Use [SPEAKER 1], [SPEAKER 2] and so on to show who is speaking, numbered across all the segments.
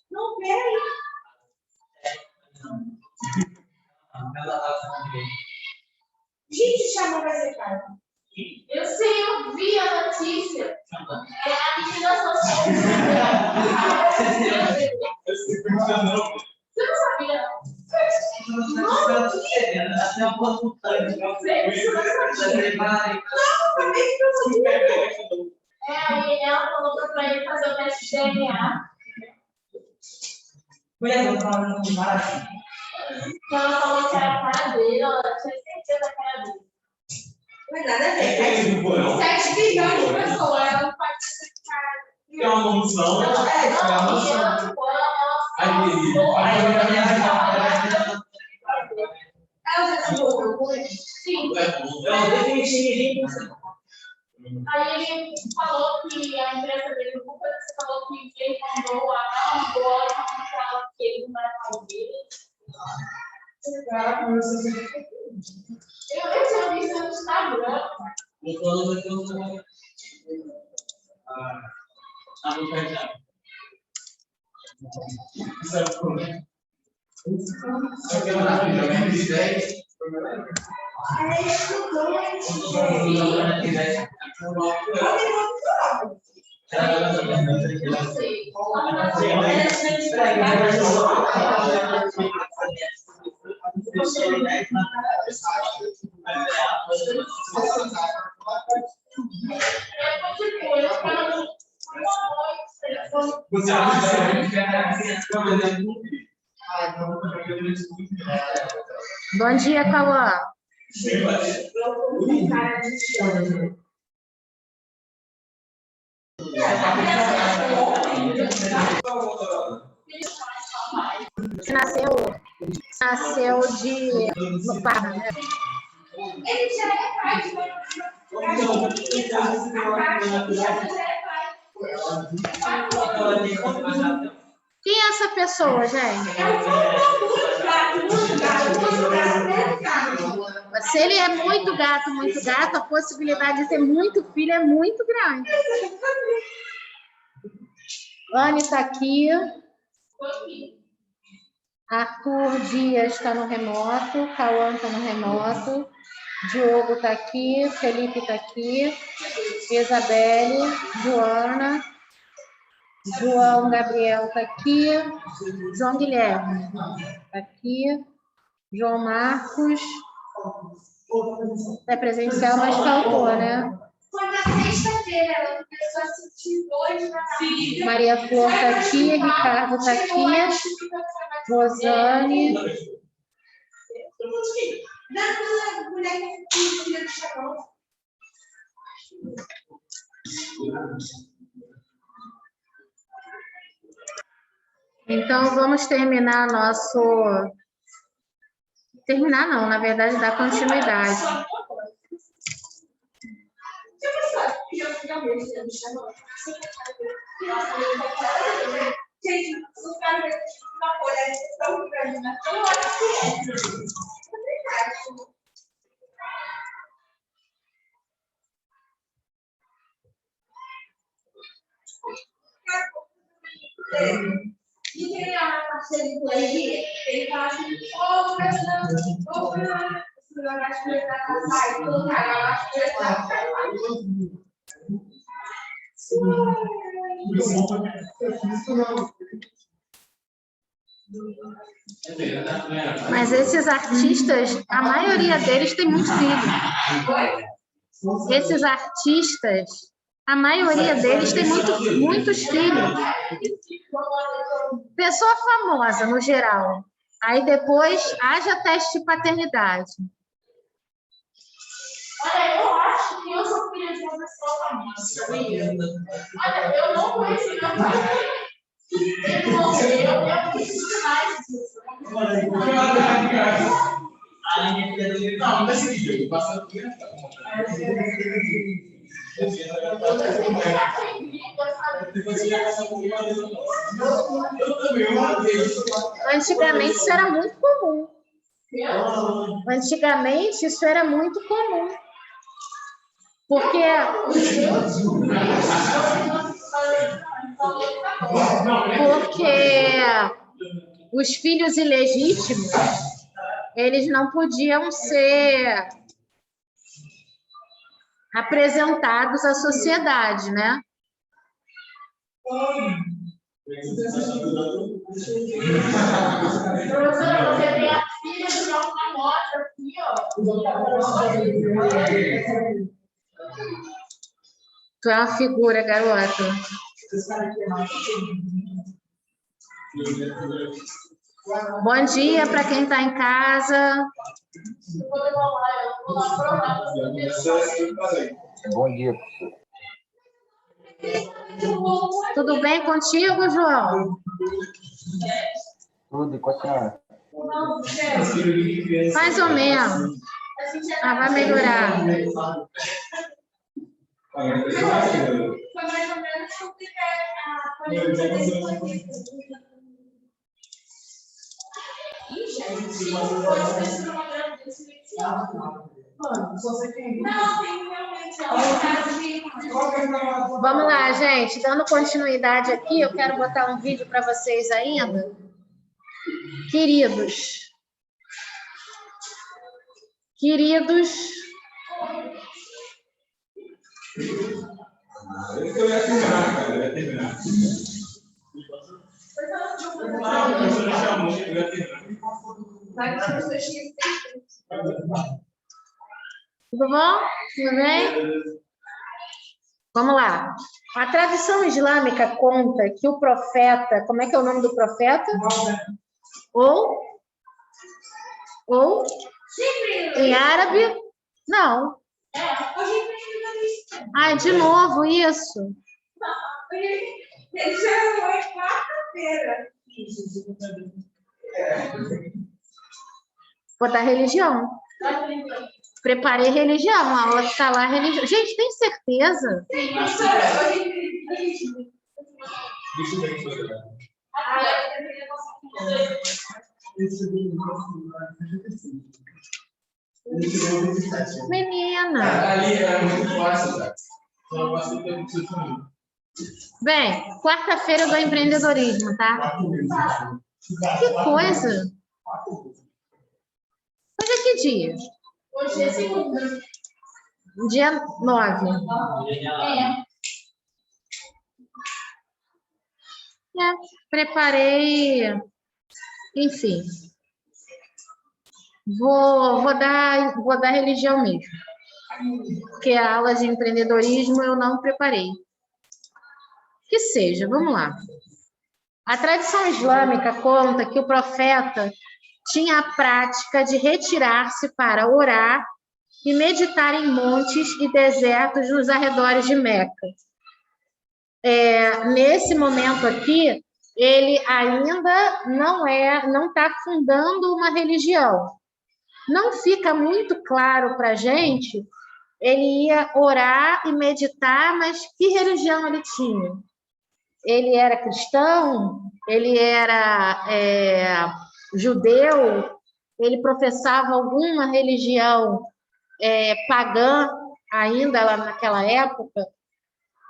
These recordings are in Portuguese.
[SPEAKER 1] Não veio. Gente, chamou vai ser cara.
[SPEAKER 2] Eu sei, eu vi a notícia. É a medida social. Você não sabia, não? Aí ela falou para ele fazer o teste de DNA. Ela falou que era a cara dele, ela tinha certeza da cara dele.
[SPEAKER 1] Não é nada a ver. 7 bilhões de pessoas, ela não pode ser cara.
[SPEAKER 3] É uma mansão.
[SPEAKER 2] Sim. Aí ele falou que a empresa dele, você falou que ele mandou a agora que ele não vai falar dele. Eu já vi isso no Instagram.
[SPEAKER 4] Bom dia, Cauã. Você nasceu de barra, né?
[SPEAKER 1] Ele já é pai,
[SPEAKER 4] Quem é essa pessoa, gente? Se ele é muito gato, a possibilidade de ter muito filho é muito grande. Anne está aqui. Arthur Dias está no remoto. Cauã está no remoto. Diogo está aqui. Felipe está aqui. Isabelle. Joana. João Gabriel está aqui. João Guilherme está aqui. João Marcos. É presencial, mas faltou, né?
[SPEAKER 1] Foi na sexta-feira, ela começou a sentir dores na barriga.
[SPEAKER 4] Maria Flor está aqui, Ricardo está aqui, Rosane.
[SPEAKER 1] Daquela mulher que filha do chapéu.
[SPEAKER 4] Então, vamos terminar nosso... Terminar não, na verdade, dar continuidade.
[SPEAKER 1] Gente, os caras na folha tão grande, né? Tão hora que é. E quem é a parceira do aí, ele fala assim, ô, professor, eu acho que ele vai passar, e todo cara, eu acho que ele vai passar.
[SPEAKER 4] Mas esses artistas, a maioria deles tem muito filho. Esses artistas, a maioria deles tem muitos filhos. Pessoa famosa, no geral. Aí depois, haja teste de paternidade.
[SPEAKER 2] Olha, eu acho que eu sou filha sabia? Olha, eu não conheci meu pai. Ele morreu, eu preciso mais disso.
[SPEAKER 3] Não, não é seguinte, passa aqui.
[SPEAKER 4] Antigamente isso era muito comum. Antigamente isso era muito comum. Porque os filhos ilegítimos, eles não podiam ser apresentados à sociedade, né?
[SPEAKER 2] Professora, você tem a filha do nosso namorado aqui, ó.
[SPEAKER 4] Tu é uma figura, garota. Bom dia para quem está em casa.
[SPEAKER 5] Bom dia, professor.
[SPEAKER 4] Tudo bem contigo, João?
[SPEAKER 5] Tudo, e com a senhora?
[SPEAKER 4] Mais ou menos. Ah, vai melhorar.
[SPEAKER 1] Foi mais ou menos porque a polícia desse
[SPEAKER 4] Vamos lá, gente. Dando continuidade aqui, eu quero botar um vídeo para vocês ainda. Queridos.
[SPEAKER 3] Eu ia terminar, cara. Eu ia terminar.
[SPEAKER 4] Tudo bom? Tudo bem? Vamos lá. A tradição islâmica conta que o profeta, como é que é o nome do profeta? Ou em árabe? Não. Ah, de novo isso.
[SPEAKER 1] Ele já foi quarta-feira.
[SPEAKER 4] Vou dar religião. Preparei religião, a aula que está lá, religião. Gente, tem certeza?
[SPEAKER 1] Sim, professora,
[SPEAKER 4] Menina.
[SPEAKER 3] Ali era muito fácil, cara. Só basta ter muito.
[SPEAKER 4] Bem, quarta-feira do empreendedorismo, tá? Que coisa. Hoje é que dia?
[SPEAKER 2] Hoje é segunda.
[SPEAKER 4] Dia 9. Preparei, enfim. Vou dar religião mesmo. Porque a aula de empreendedorismo eu não preparei. Que seja, vamos lá. A tradição islâmica conta que o profeta tinha a prática de retirar-se para orar e meditar em montes e desertos nos arredores de Meca. Nesse momento aqui, ele ainda não está fundando uma religião. Não fica muito claro para a gente, ele ia orar e meditar, mas que religião ele tinha? Ele era cristão? Ele era judeu? Ele professava alguma religião pagã ainda lá naquela época?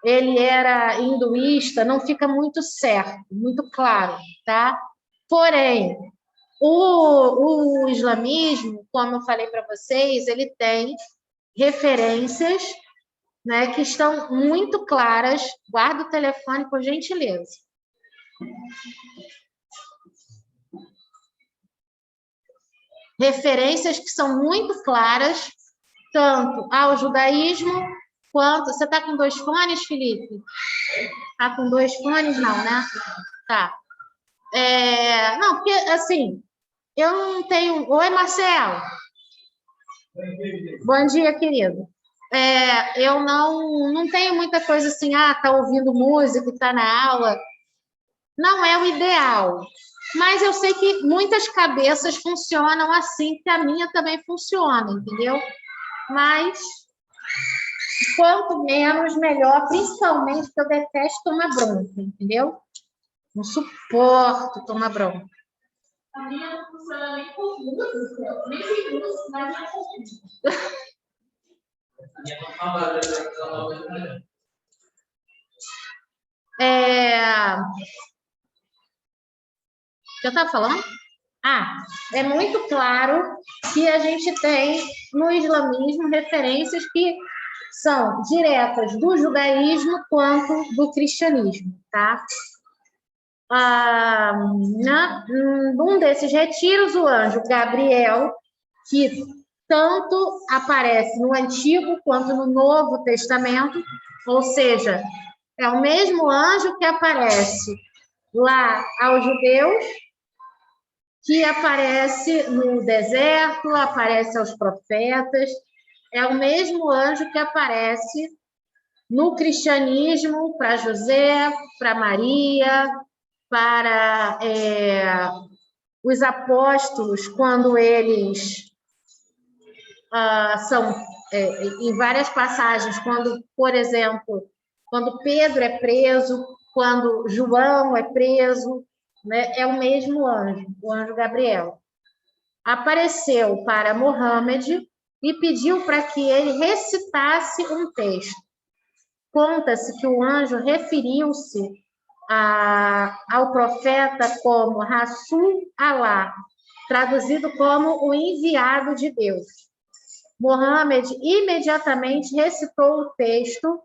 [SPEAKER 4] Ele era hinduísta? Não fica muito certo, muito claro, tá? Porém, o islamismo, como eu falei para vocês, ele tem referências, né, que estão muito claras. Guarda o telefone, por gentileza. Referências que são muito claras, tanto ao judaísmo, quanto... Você está com 2 fones, Felipe? Está com 2 fones? Não, né? Tá. Não, porque, assim, eu não tenho... Oi, Marcelo. Bom dia, querido. eu não tenho muita coisa assim, tá ouvindo música e tá na aula. Não é o ideal. Mas eu sei que muitas cabeças funcionam assim, que a minha também funciona, entendeu? Mas quanto menos, melhor, principalmente porque eu detesto tomar bronca, entendeu? Não suporto tomar bronca.
[SPEAKER 2] A minha não funciona nem com música, nem sem música, mas não com música.
[SPEAKER 3] A minha não fala, ela
[SPEAKER 4] O que eu estava falando? É muito claro que a gente tem no islamismo referências que são diretas do judaísmo quanto do cristianismo, tá? Num desses retiros, o anjo Gabriel, que tanto aparece no Antigo quanto no Novo Testamento, ou seja, é o mesmo anjo que aparece lá aos judeus, que aparece no deserto, aparece aos profetas, é o mesmo anjo que aparece no cristianismo para José, para Maria, para os apóstolos, quando eles são, em várias passagens, quando, por exemplo, quando Pedro é preso, quando João é preso, né, é o mesmo anjo, o anjo Gabriel. Apareceu para Mohammed e pediu para que ele recitasse um texto. Conta-se que o anjo referiu-se ao profeta como Rasul Alá, traduzido como o enviado de Deus. Mohammed imediatamente recitou o texto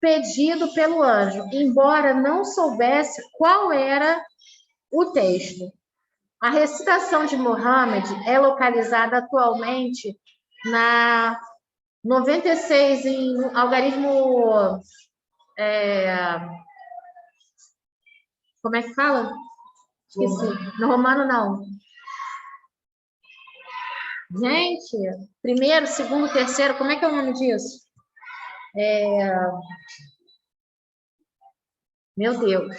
[SPEAKER 4] pedido pelo anjo, embora não soubesse qual era o texto. A recitação de Mohammed é localizada atualmente na 96 em algarismo... como é que fala? Esqueci. No romano, não. Gente, primeiro, segundo, terceiro, como é que é o nome disso? Meu Deus.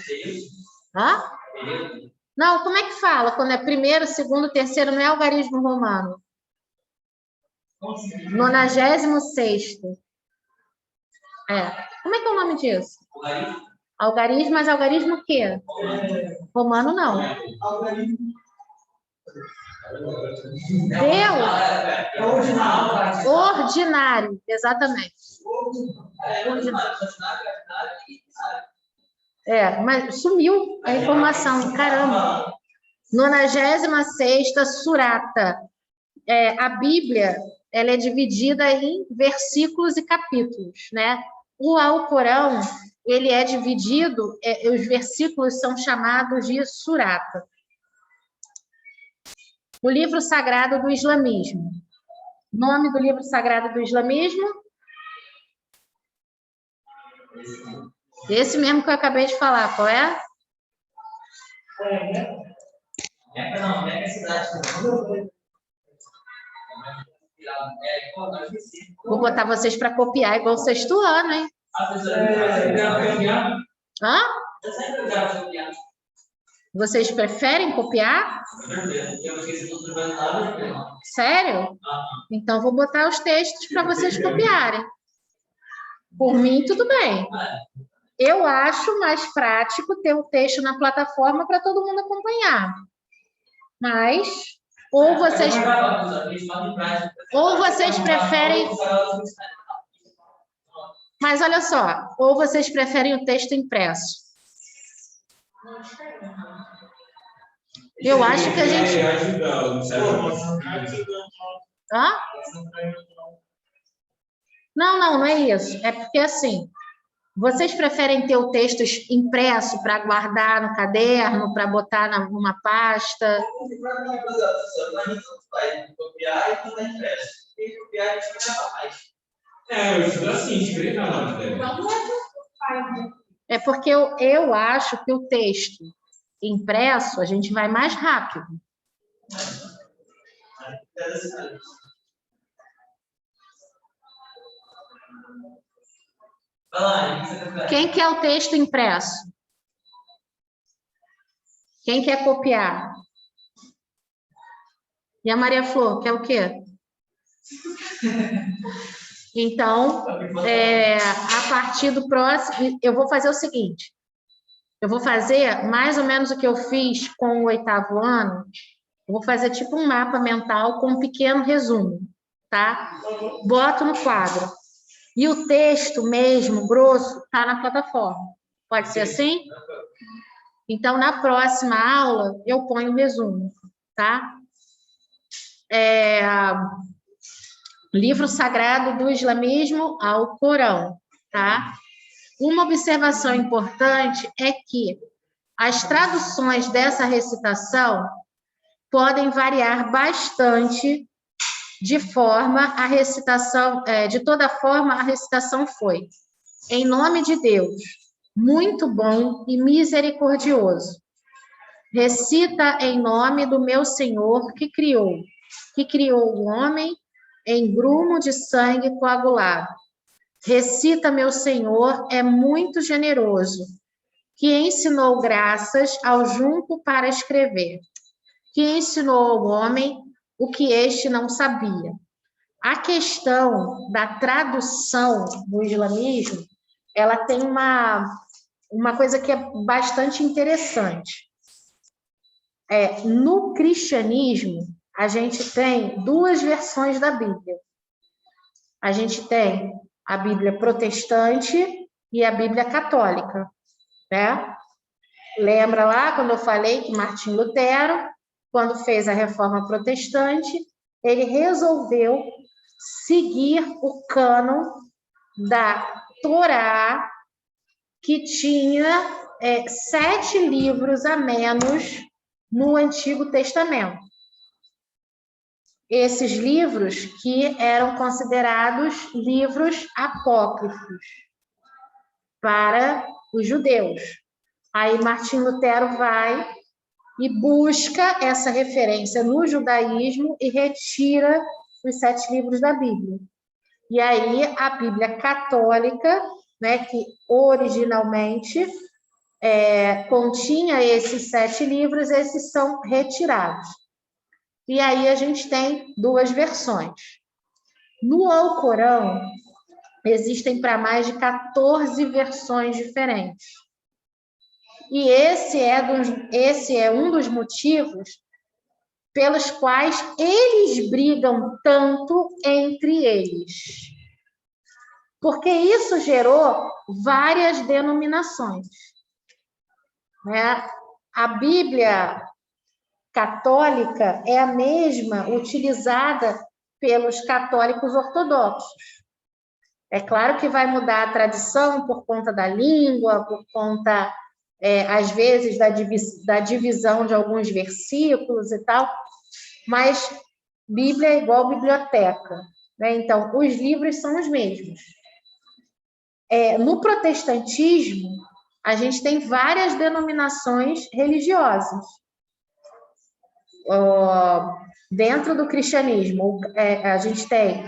[SPEAKER 4] Não, como é que fala quando é primeiro, segundo, terceiro, não é algarismo romano? 96º. Como é que é o nome disso? Algarismo, mas algarismo o quê? Romano, não. Ordinário, exatamente. Ordinário. Mas sumiu a informação, caramba. 96ª surata. A Bíblia, ela é dividida em versículos e capítulos, né? O Alcorão, ele é dividido, os versículos são chamados de surata. O livro sagrado do islamismo. Nome do livro sagrado do islamismo? Esse mesmo que eu acabei de falar, qual é? Vou botar vocês para copiar igual o sexto ano, hein? Hã? Vocês preferem copiar? Sério? Então, vou botar os textos para vocês copiarem. Por mim, tudo bem. Eu acho mais prático ter o texto na plataforma para todo mundo acompanhar. Mas, ou vocês preferem... Mas, olha só, ou vocês preferem o texto impresso? Eu acho que a gente... Hã? Não é isso. É porque, assim, vocês preferem ter o texto impresso para guardar no caderno, para botar numa pasta?
[SPEAKER 3] Copiar e mandar impresso. E copiar e escrever mais. Eu estudo assim, escrever na
[SPEAKER 4] É porque eu acho que o texto impresso a gente vai mais rápido.
[SPEAKER 3] Vai lá, o que você quer?
[SPEAKER 4] Quem quer o texto impresso? Quem quer copiar? E a Maria Flor, quer o quê? Então, a partir do próximo, eu vou fazer o seguinte. Eu vou fazer mais ou menos o que eu fiz com o 8º ano. Eu vou fazer tipo um mapa mental com um pequeno resumo, tá? Boto no quadro. E o texto mesmo, grosso, tá na plataforma. Pode ser assim? Então, na próxima aula, eu ponho o resumo, tá? Livro sagrado do islamismo ao Corão, tá? Uma observação importante é que as traduções dessa recitação podem variar bastante de toda forma, a recitação foi: em nome de Deus, muito bom e misericordioso. Recita em nome do meu Senhor que criou o homem em grumo de sangue coagulado. Recita, meu Senhor, é muito generoso, que ensinou graças ao junco para escrever, que ensinou ao homem o que este não sabia. A questão da tradução no islamismo, ela tem uma coisa que é bastante interessante. No cristianismo, a gente tem duas versões da Bíblia. A gente tem a Bíblia protestante e a Bíblia católica, né? Lembra lá quando eu falei que Martim Lutero, quando fez a reforma protestante, ele resolveu seguir o cânon da Torá, que tinha 7 livros a menos no Antigo Testamento. Esses livros que eram considerados livros apócrifos para os judeus. Aí Martim Lutero vai e busca essa referência no judaísmo e retira os 7 livros da Bíblia. E aí a Bíblia católica, né, que originalmente continha esses 7 livros, esses são retirados. E aí a gente tem 2 versões. No Alcorão, existem para mais de 14 versões diferentes. E esse é um dos motivos pelos quais eles brigam tanto entre eles. Porque isso gerou várias denominações, né? A Bíblia católica é a mesma utilizada pelos católicos ortodoxos. É claro que vai mudar a tradição por conta da língua, por conta, às vezes, da divisão de alguns versículos e tal, mas Bíblia é igual biblioteca, né? Então, os livros são os mesmos. No protestantismo, a gente tem várias denominações religiosas. Dentro do cristianismo, a gente tem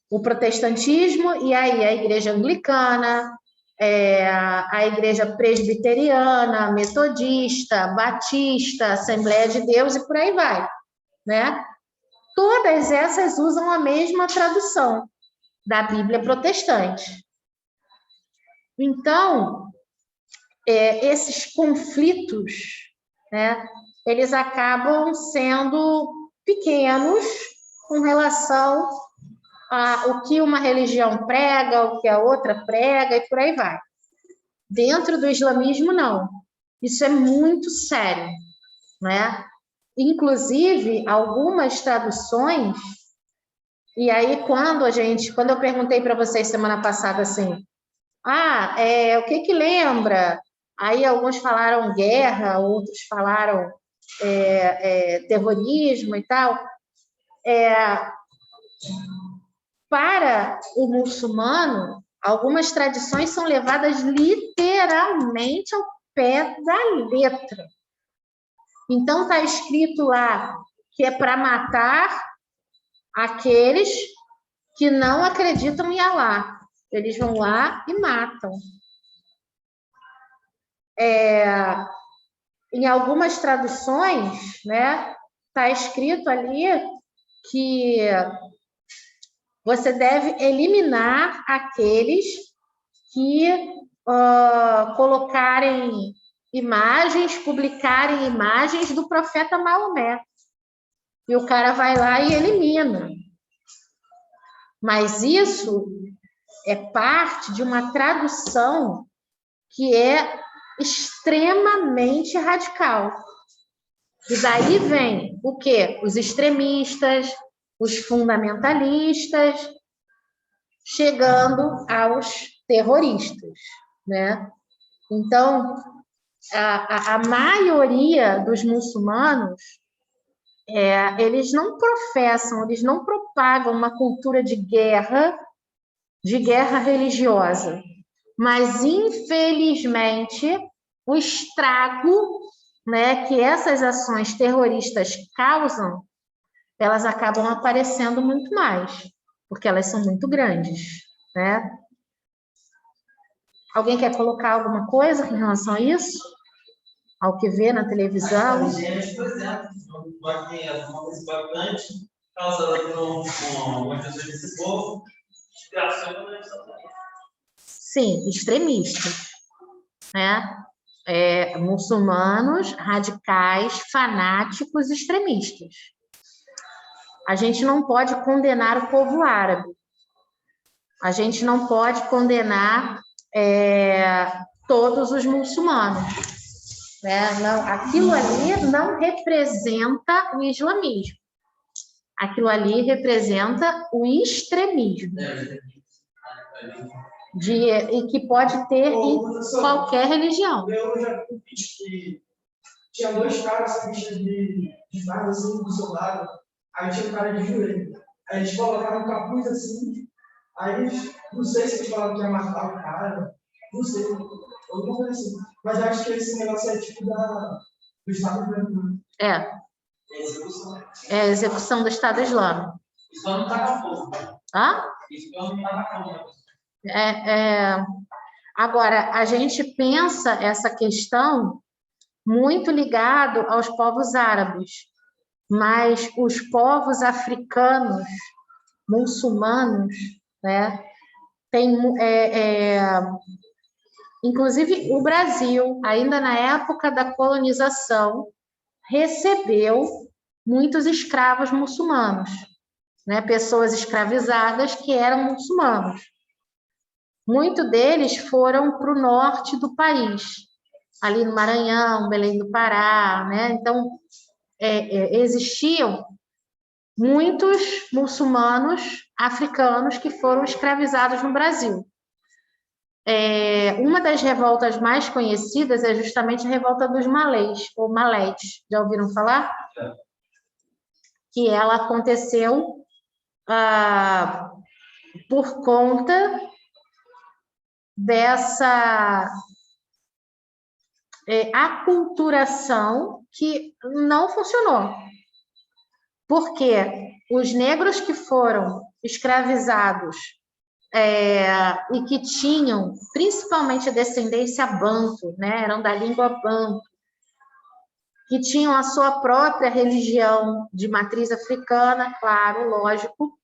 [SPEAKER 4] o protestantismo e aí a igreja anglicana, a igreja presbiteriana, metodista, batista, Assembleia de Deus e por aí vai, né? Todas essas usam a mesma tradução da Bíblia protestante. Então, esses conflitos, né, eles acabam sendo pequenos com relação ao que uma religião prega, o que a outra prega e por aí vai. Dentro do islamismo, não. Isso é muito sério, né? Inclusive, algumas traduções, e aí quando eu perguntei para vocês semana passada assim, o que lembra? Aí alguns falaram guerra, outros falaram terrorismo e tal. Para o muçulmano, algumas tradições são levadas literalmente ao pé da letra. Então, está escrito lá que é para matar aqueles que não acreditam em Alá. Eles vão lá e matam. Em algumas traduções, né, está escrito ali que você deve eliminar aqueles que colocarem imagens, publicarem imagens do profeta Maomé. E o cara vai lá e elimina. Mas isso é parte de uma tradução que é extremamente radical. E daí vem o quê? Os extremistas, os fundamentalistas, chegando aos terroristas, né? Então, a maioria dos muçulmanos, eles não professam, eles não propagam uma cultura de guerra religiosa, mas, infelizmente, o estrago, né, que essas ações terroristas causam, elas acabam aparecendo muito mais, porque elas são muito grandes, né? Alguém quer colocar alguma coisa em relação a isso? Ao que vê na televisão?
[SPEAKER 3] As religiões, por exemplo, uma coisa bastante causada por uma pessoa desse povo, inspiração para a
[SPEAKER 4] Sim, extremistas, né? Muçulmanos, radicais, fanáticos, extremistas. A gente não pode condenar o povo árabe. A gente não pode condenar todos os muçulmanos, né? Não, aquilo ali não representa o islamismo. Aquilo ali representa o extremismo. E que pode ter em qualquer religião.
[SPEAKER 6] Eu já vi que tinha dois caras vestidos de farda assim do seu lado, aí tinha um cara de joelho. Aí eles colocaram um capuz assim, aí não sei se eles falaram que ia matar o cara, não sei, alguma coisa assim. Mas eu acho que esse negócio é tipo do Estado Islâmico.
[SPEAKER 4] É a execução do Estado Islâmico.
[SPEAKER 3] Isso não está na força.
[SPEAKER 4] Hã?
[SPEAKER 3] Isso não está na força.
[SPEAKER 4] Agora, a gente pensa essa questão muito ligado aos povos árabes, mas os povos africanos, muçulmanos, né, inclusive o Brasil, ainda na época da colonização, recebeu muitos escravos muçulmanos, né, pessoas escravizadas que eram muçulmanos. Muitos deles foram para o norte do país, ali no Maranhão, Belém do Pará, né? Então, existiam muitos muçulmanos africanos que foram escravizados no Brasil. Uma das revoltas mais conhecidas é justamente a revolta dos malês, ou malés. Já ouviram falar? Que ela aconteceu por conta dessa aculturação que não funcionou. Porque os negros que foram escravizados e que tinham principalmente a descendência banto, né, eram da língua banto, que tinham a sua própria religião de matriz africana, claro, lógico,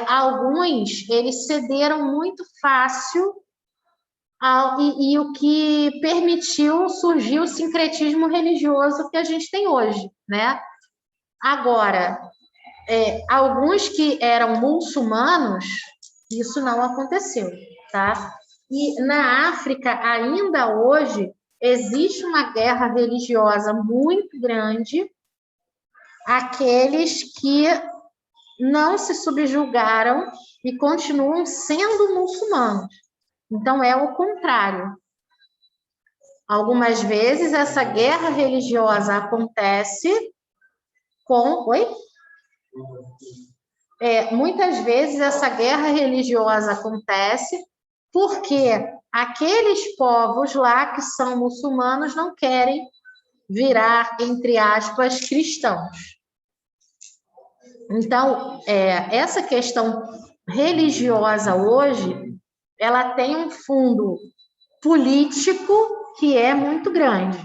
[SPEAKER 4] alguns, eles cederam muito fácil e o que permitiu surgir o sincretismo religioso que a gente tem hoje, né? Agora, alguns que eram muçulmanos, isso não aconteceu, tá? E na África, ainda hoje, existe uma guerra religiosa muito grande, aqueles que não se subjugaram e continuam sendo muçulmanos. Então, é o contrário. Algumas vezes, essa guerra religiosa acontece com... Oi? Muitas vezes, essa guerra religiosa acontece porque aqueles povos lá que são muçulmanos não querem virar, entre aspas, cristãos. Então, essa questão religiosa hoje, ela tem um fundo político que é muito grande,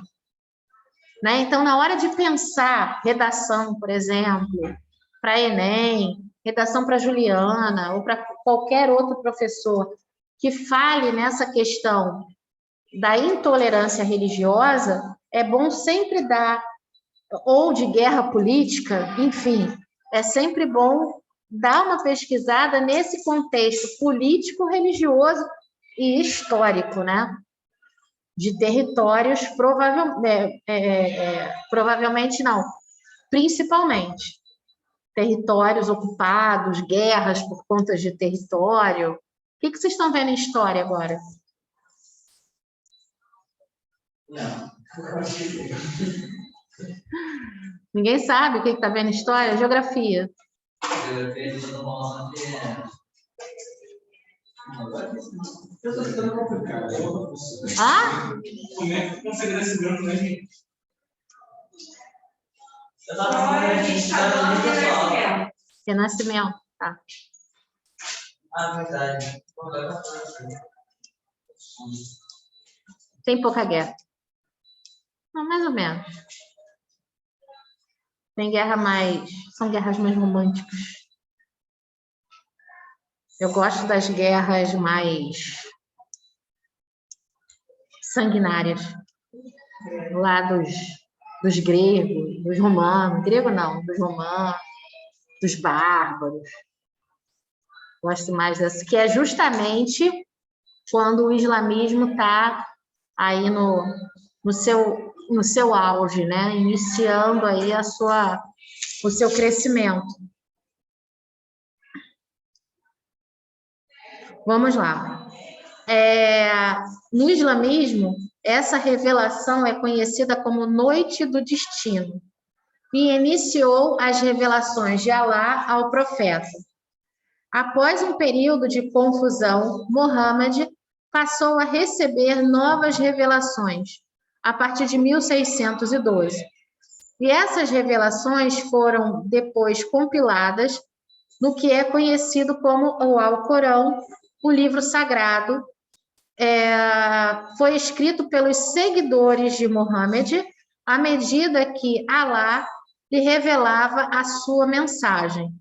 [SPEAKER 4] né? Então, na hora de pensar redação, por exemplo, para Enem, redação para Juliana ou para qualquer outro professor que fale nessa questão da intolerância religiosa, é bom sempre dar, ou de guerra política, enfim, é sempre bom dar uma pesquisada nesse contexto político, religioso e histórico, né? De territórios, provavelmente não, principalmente territórios ocupados, guerras por conta de território. O que vocês estão vendo em história agora?
[SPEAKER 3] Não.
[SPEAKER 4] Ninguém sabe o que está vendo em história? Geografia.
[SPEAKER 6] Eu tô ficando complicado.
[SPEAKER 4] Ah?
[SPEAKER 6] Como é que consegue dar esse branco, né, gente?
[SPEAKER 3] Eu tava falando de história.
[SPEAKER 4] Renascimento. Tá.
[SPEAKER 3] Ah, verdade.
[SPEAKER 4] Tem pouca guerra. Não, mais ou menos. Tem guerra mais... São guerras mais românticas. Eu gosto das guerras mais sanguinárias. Lá dos gregos, dos romanos. Grego não, dos romanos, dos bárbaros. Gosto mais dessa, que é justamente quando o islamismo está aí no seu auge, né? Iniciando aí o seu crescimento. Vamos lá. No islamismo, essa revelação é conhecida como Noite do Destino e iniciou as revelações de Alá ao profeta. Após um período de confusão, Muhammad passou a receber novas revelações a partir de 1612. E essas revelações foram depois compiladas no que é conhecido como o Alcorão, o livro sagrado. Foi escrito pelos seguidores de Muhammad à medida que Alá lhe revelava a sua mensagem.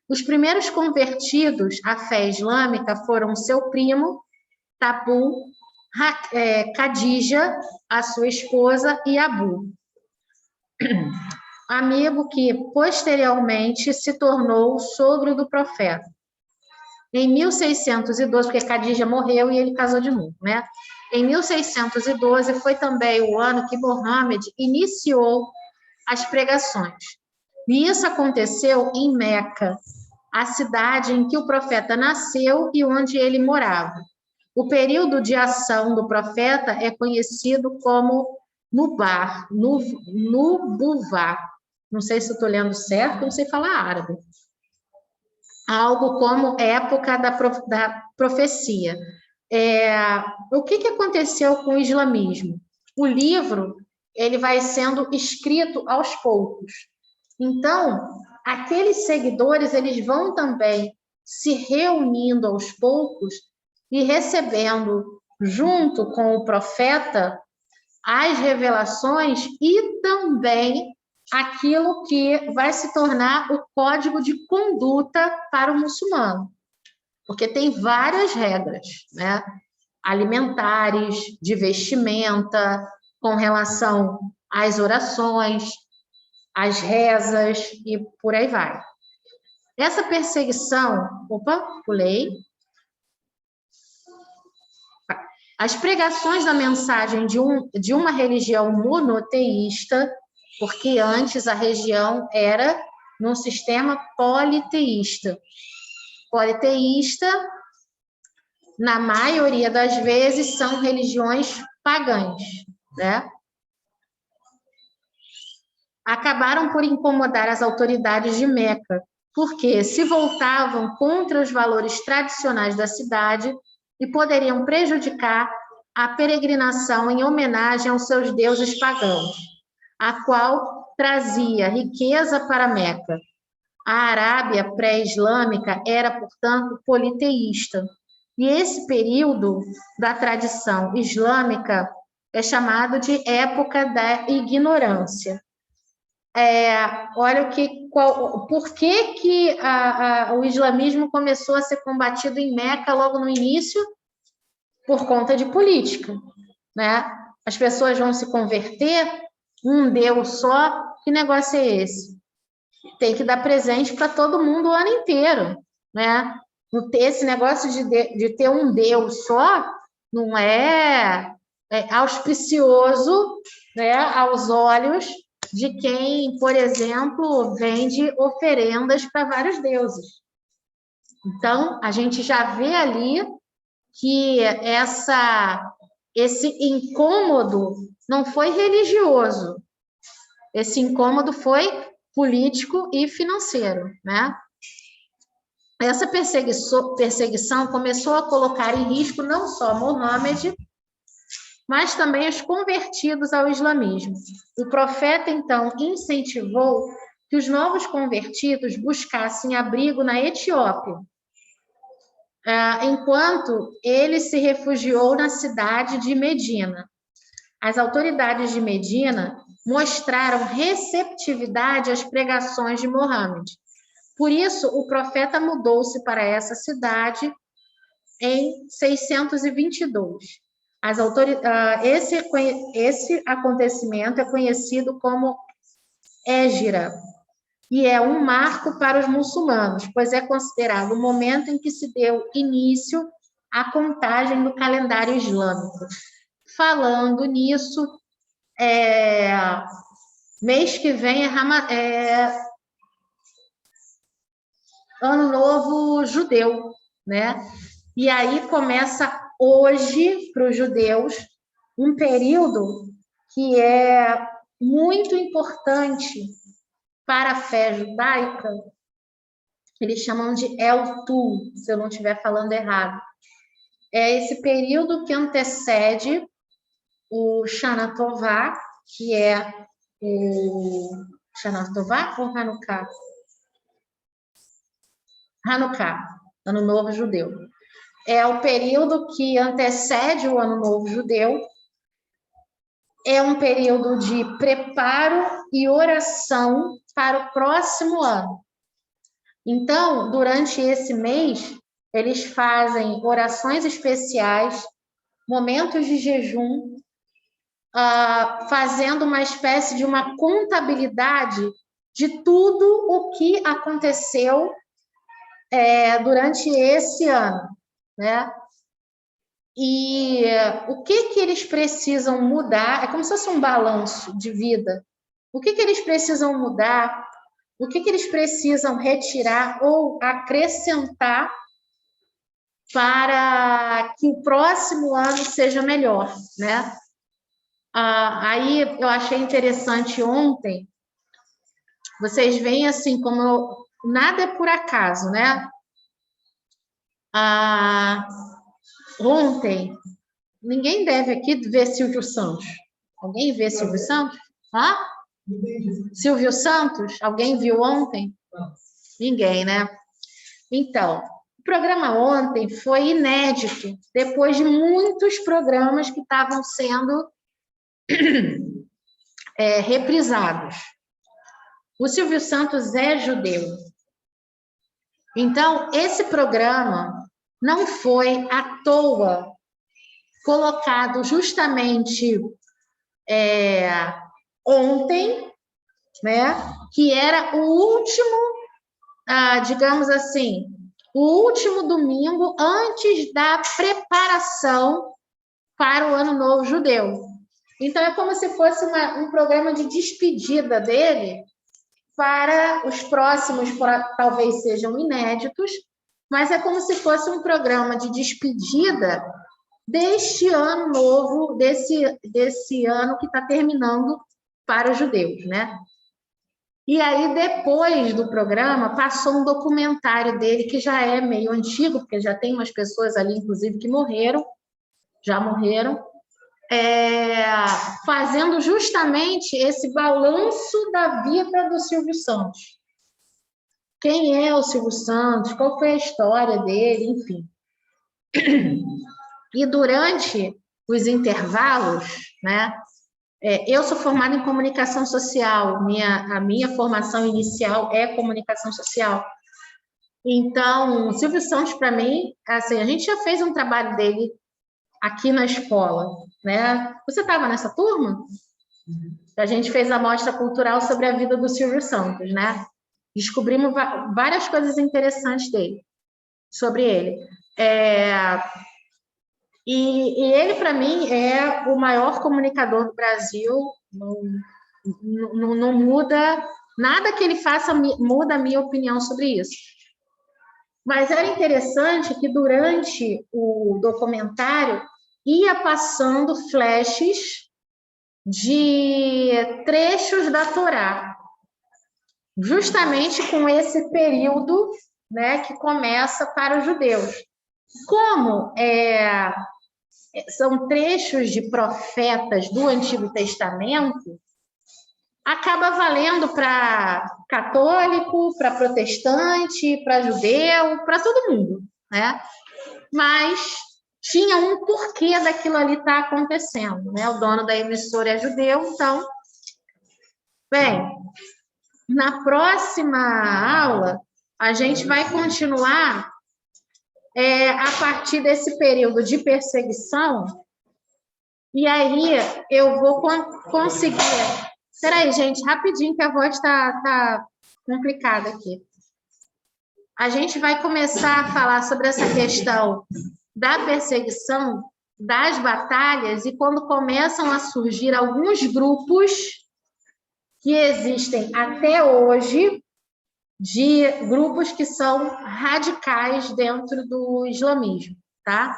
[SPEAKER 4] Os primeiros convertidos à fé islâmica foram seu primo, Tabu, Khadija, a sua esposa, e Abu, amigo que posteriormente se tornou sogro do profeta. Em 1612, porque Khadija morreu e ele casou de novo, né? Em 1612 foi também o ano que Muhammad iniciou as pregações. E isso aconteceu em Meca, a cidade em que o profeta nasceu e onde ele morava. O período de ação do profeta é conhecido como Nubuvar. Não sei se estou lendo certo, não sei falar árabe. Algo como época da profecia. O que aconteceu com o islamismo? O livro ele vai sendo escrito aos poucos. Então, aqueles seguidores eles vão também se reunindo aos poucos e recebendo, junto com o profeta, as revelações e também aquilo que vai se tornar o código de conduta para o muçulmano. Porque tem várias regras, né? Alimentares, de vestimenta, com relação às orações, às rezas e por aí vai. Essa perseguição... Opa, pulei. As pregações da mensagem de uma religião monoteísta, porque antes a religião era num sistema politeísta. Politeísta, na maioria das vezes, são religiões pagãs, né? Acabaram por incomodar as autoridades de Meca, porque se voltavam contra os valores tradicionais da cidade e poderiam prejudicar a peregrinação em homenagem aos seus deuses pagãos, a qual trazia riqueza para Meca. A Arábia pré-islâmica era, portanto, politeísta. E esse período da tradição islâmica é chamado de época da ignorância. Olha por que o islamismo começou a ser combatido em Meca logo no início? Por conta de política, né? As pessoas vão se converter, um Deus só, que negócio é esse? Tem que dar presente para todo mundo o ano inteiro, né? Esse negócio de ter um Deus só não é auspicioso, né, aos olhos de quem, por exemplo, vende oferendas para vários deuses. Então, a gente já vê ali que esse incômodo não foi religioso, esse incômodo foi político e financeiro, né? Essa perseguição começou a colocar em risco não só Mohammed, mas também os convertidos ao islamismo. O profeta, então, incentivou que os novos convertidos buscassem abrigo na Etiópia, enquanto ele se refugiou na cidade de Medina. As autoridades de Medina mostraram receptividade às pregações de Mohammed. Por isso, o profeta mudou-se para essa cidade em 622. Esse acontecimento é conhecido como Hégira, e é um marco para os muçulmanos, pois é considerado o momento em que se deu início à contagem do calendário islâmico. Falando nisso, mês que vem é Ano Novo Judeu, né? E aí começa hoje, para os judeus, um período que é muito importante para a fé judaica. Eles chamam de El Tu, se eu não estiver falando errado. É esse período que antecede o Shana Tová, que é o Shana Tová ou Hanukkah? Hanukkah, Ano Novo Judeu. É o período que antecede o Ano Novo Judeu. É um período de preparo e oração para o próximo ano. Então, durante esse mês, eles fazem orações especiais, momentos de jejum, fazendo uma espécie de uma contabilidade de tudo o que aconteceu durante esse ano, né? E o que eles precisam mudar, é como se fosse um balanço de vida. O que eles precisam mudar, o que eles precisam retirar ou acrescentar para que o próximo ano seja melhor, né? Aí eu achei interessante ontem, vocês veem assim, como nada é por acaso, né? Ontem, ninguém deve aqui ver Silvio Santos. Alguém vê Silvio Santos? Silvio Santos? Alguém viu ontem? Ninguém, né? Então, o programa ontem foi inédito, depois de muitos programas que estavam sendo reprisados. O Silvio Santos é judeu. Então, esse programa não foi à toa colocado justamente ontem, né, que era o último, digamos assim, o último domingo antes da preparação para o Ano Novo Judeu. Então, é como se fosse um programa de despedida dele para os próximos, talvez sejam inéditos, mas é como se fosse um programa de despedida deste ano novo, desse ano que está terminando para os judeus, né? E aí, depois do programa, passou um documentário dele, que já é meio antigo, porque já tem umas pessoas ali, inclusive, que já morreram, fazendo justamente esse balanço da vida do Silvio Santos. quem é o Silvio Santos, qual foi a história dele, enfim. E durante os intervalos, né? Eu sou formada em comunicação social, a minha formação inicial é comunicação social. Então, o Silvio Santos, para mim, assim, a gente já fez um trabalho dele aqui na escola, né? Você estava nessa turma? A gente fez a mostra cultural sobre a vida do Silvio Santos, né? Descobrimos várias coisas interessantes dele, sobre ele. E ele, para mim, é o maior comunicador do Brasil. Não muda, nada que ele faça muda a minha opinião sobre isso. Mas era interessante que durante o documentário ia passando flashes de trechos da Torá, justamente com esse período, né, que começa para os judeus. Como são trechos de profetas do Antigo Testamento, acaba valendo para católico, para protestante, para judeu, para todo mundo, né? Mas tinha um porquê daquilo ali estar acontecendo, né? O dono da emissora é judeu, então... Bem, na próxima aula, a gente vai continuar a partir desse período de perseguição, e aí eu vou conseguir... Espera aí, gente, rapidinho, que a voz está complicada aqui. A gente vai começar a falar sobre essa questão da perseguição, das batalhas, e quando começam a surgir alguns grupos que existem até hoje, de grupos que são radicais dentro do islamismo, tá?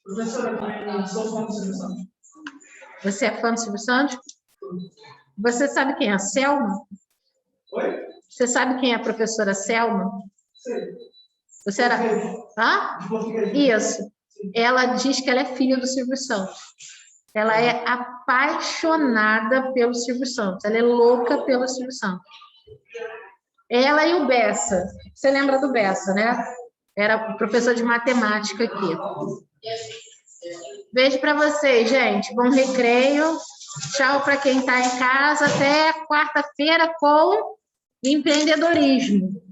[SPEAKER 6] Professora, eu sou fã do Silvio Santos.
[SPEAKER 4] Você é fã do Silvio Santos? Você sabe quem é a Selma?
[SPEAKER 6] Oi?
[SPEAKER 4] Você sabe quem é a professora Selma?
[SPEAKER 6] Sei.
[SPEAKER 4] Você era... Hã?
[SPEAKER 6] De português.
[SPEAKER 4] Isso. Ela diz que ela é filha do Silvio Santos. Ela é apaixonada pelo Silvio Santos. Ela é louca pelo Silvio Santos. Ela e o Bessa. Você lembra do Bessa, né? Era professor de matemática aqui. Beijo para vocês, gente. Bom recreio. Tchau para quem está em casa. Até quarta-feira com empreendedorismo.